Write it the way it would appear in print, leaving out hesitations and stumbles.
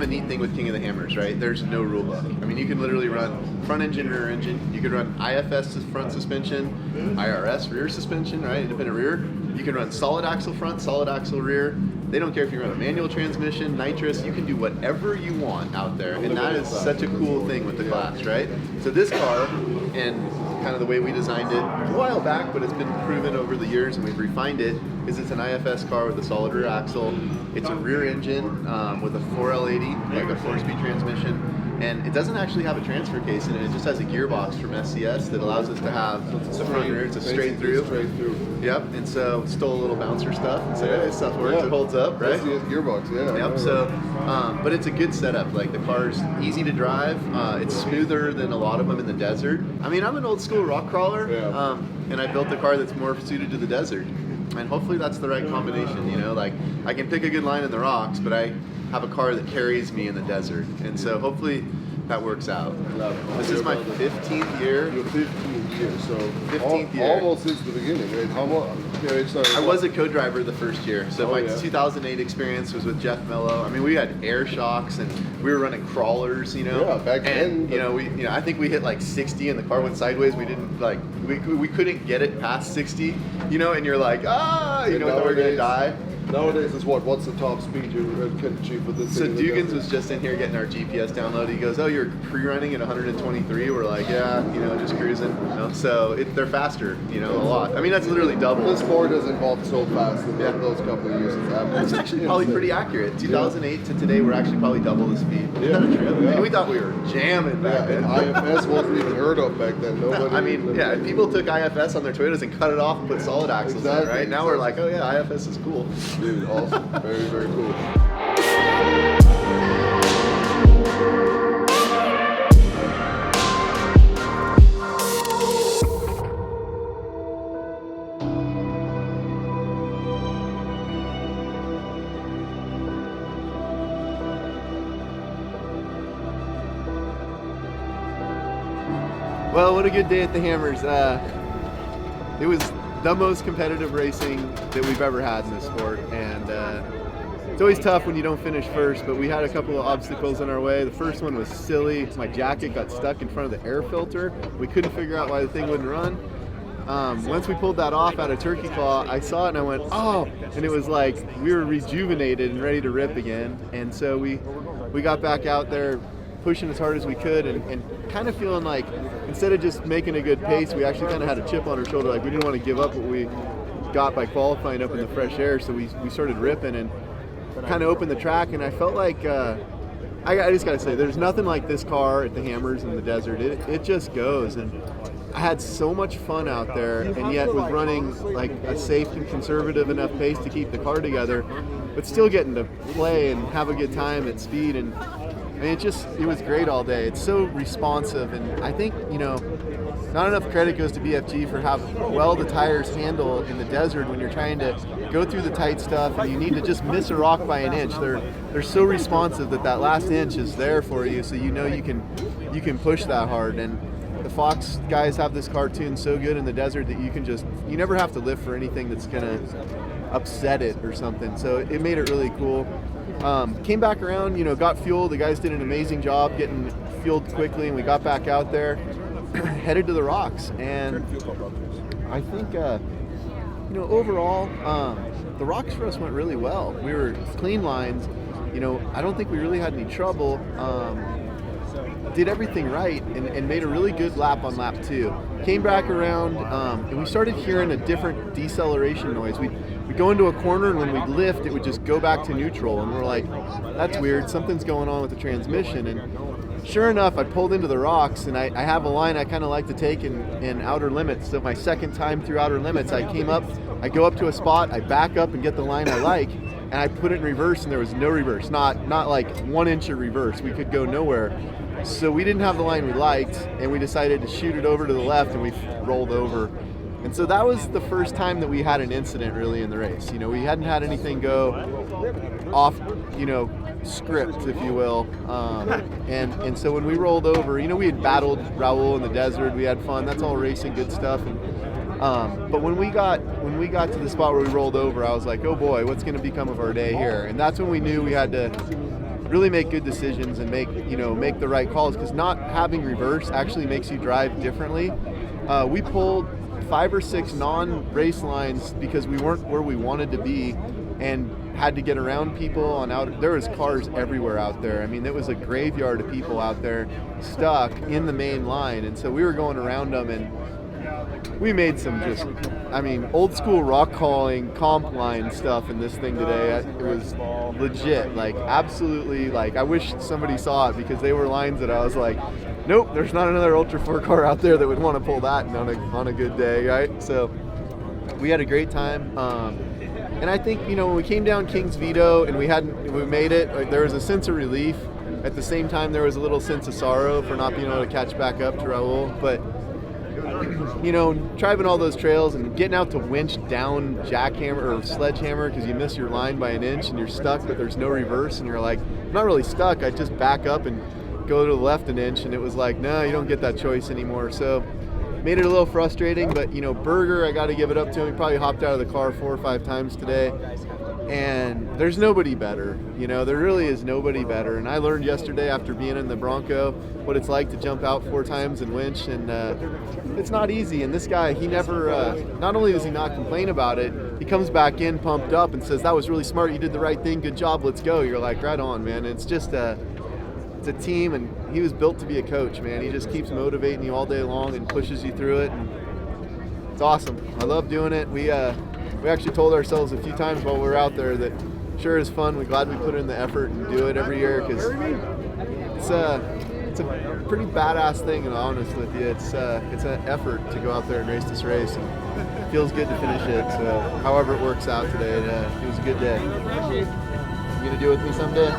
the neat thing with King of the Hammers, right? There's no rule book. I mean, you can literally run front engine, rear engine. You could run IFS front suspension, IRS rear suspension, right? Independent rear. You can run solid axle front, solid axle rear. They don't care if you run a manual transmission, nitrous. You can do whatever you want out there, and that is such a cool thing with the class, right? So this car, and kind of the way we designed it a while back, but it's been proven over the years and we've refined it, is it's an IFS car with a solid rear axle. It's a rear engine with a 4L80, like a 4-speed transmission. And it doesn't actually have a transfer case in it. It just has a gearbox from SCS that allows us to have the front and rear. It's a straight through. Yep. And so stole a little bouncer stuff. So this stuff works. It holds up, right? SCS gearbox, yeah. Yep. So, but it's a good setup. Like the car's easy to drive. It's smoother than a lot of them in the desert. I mean, I'm an old school rock crawler, and I built a car that's more suited to the desert. And hopefully that's the right combination. You know, like I can pick a good line in the rocks, but I have a car that carries me in the desert, and so hopefully that works out. This is my 15th year. Your 15th year, so 15th year. Almost since the beginning, right? How much? I was a co-driver the first year, so my 2008 experience was with Jeff Mello. I mean, we had air shocks and we were running crawlers, you know. Yeah, back then. I think we hit like 60 and the car went sideways. We didn't we couldn't get it past 60, you know, and you're like, we're gonna die. Nowadays, is what's the top speed you can achieve with this? So Dugans was just in here getting our GPS download. He goes, "Oh, you're pre-running at 123." We're like, "Yeah, just cruising." You know? So they're faster, a lot. I mean, that's literally double. The sport has evolved so fast in those couple of years. That's actually probably pretty accurate. 2008 to today, we're actually probably double the speed. Yeah. And we thought we were jamming back then. IFS wasn't even heard of back then. Nobody. People took IFS on their Toyotas and cut it off and put solid axles in, right? Now we're like, oh yeah, IFS is cool. Dude, awesome. Very, very cool. Well, what a good day at the Hammers. It was the most competitive racing that we've ever had in this sport, and it's always tough when you don't finish first, but we had a couple of obstacles in our way. The first one was silly. My jacket got stuck in front of the air filter. We couldn't figure out why the thing wouldn't run. Once we pulled that off out of Turkey Claw, I saw it and I went, oh, and it was like we were rejuvenated and ready to rip again. And so we got back out there pushing as hard as we could and kind of feeling like instead of just making a good pace, we actually kind of had a chip on our shoulder. Like we didn't want to give up what we got by qualifying up in the fresh air. So we started ripping and kind of opened the track. And I felt like, I just got to say, there's nothing like this car at the Hammers in the desert. It just goes. And I had so much fun out there, and yet with running like a safe and conservative enough pace to keep the car together, but still getting to play and have a good time at speed. And it was great all day. It's so responsive, and I think, not enough credit goes to BFG for how well the tires handle in the desert when you're trying to go through the tight stuff and you need to just miss a rock by an inch. They're so responsive that last inch is there for you, so you can push that hard. And the Fox guys have this car tuned so good in the desert that you never have to lift for anything that's gonna upset it or something. So it made it really cool. Came back around, got fuel. The guys did an amazing job getting fueled quickly, and we got back out there, headed to the rocks. And I think, overall, the rocks for us went really well. We were clean lines. I don't think we really had any trouble. Did everything right and made a really good lap on lap 2. Came back around, and we started hearing a different deceleration noise. We'd go into a corner, and when we'd lift, it would just go back to neutral. And we're like, that's weird. Something's going on with the transmission. And sure enough, I pulled into the rocks, and I have a line I kind of like to take in outer limits. So my second time through outer limits, I go up to a spot, I back up and get the line I like, and I put it in reverse, and there was no reverse. Not like 1 inch of reverse. We could go nowhere. So we didn't have the line we liked, and we decided to shoot it over to the left, and we rolled over. And so that was the first time that we had an incident really in the race. We hadn't had anything go off, script, if you will. And so when we rolled over, we had battled Raul in the desert. We had fun. That's all racing, good stuff. But when we got to the spot where we rolled over, I was like, oh boy, what's going to become of our day here? And that's when we knew we had to really make good decisions and make the right calls, because not having reverse actually makes you drive differently. We pulled 5 or 6 non-race lines because we weren't where we wanted to be, and had to get around people there was cars everywhere out there. I mean, it was a graveyard of people out there stuck in the main line, and so we were going around them, and we made some old school rock calling comp line stuff in this thing today. It was legit, like absolutely, like I wish somebody saw it, because they were lines that I was like, nope, there's not another Ultra 4 car out there that would want to pull that on a good day, right? So we had a great time. And I think, when we came down King's Veto and we made it, like, there was a sense of relief. At the same time, there was a little sense of sorrow for not being able to catch back up to Raul. But, driving all those trails and getting out to winch down jackhammer or sledgehammer because you miss your line by an inch and you're stuck, but there's no reverse, and you're like, I'm not really stuck, I just back up and go to the left an inch, and it was like, no, you don't get that choice anymore. So made it a little frustrating, but Berger, I got to give it up to him. He probably hopped out of the car 4 or 5 times today, and there's nobody better. There really is nobody better. And I learned yesterday after being in the Bronco what it's like to jump out 4 times and winch, and it's not easy. And this guy, he never, not only does he not complain about it, he comes back in pumped up and says, that was really smart, you did the right thing, good job, let's go. You're like, right on, man. It's just it's a team, and he was built to be a coach, man. He just keeps motivating you all day long and pushes you through it, and it's awesome. I love doing it. We actually told ourselves a few times while we were out there that sure is fun. We're glad we put in the effort and do it every year, because it's a pretty badass thing, and honest with you, it's an effort to go out there and race this race, and it feels good to finish it. So however it works out today, it was a good day. You gonna do it with me someday?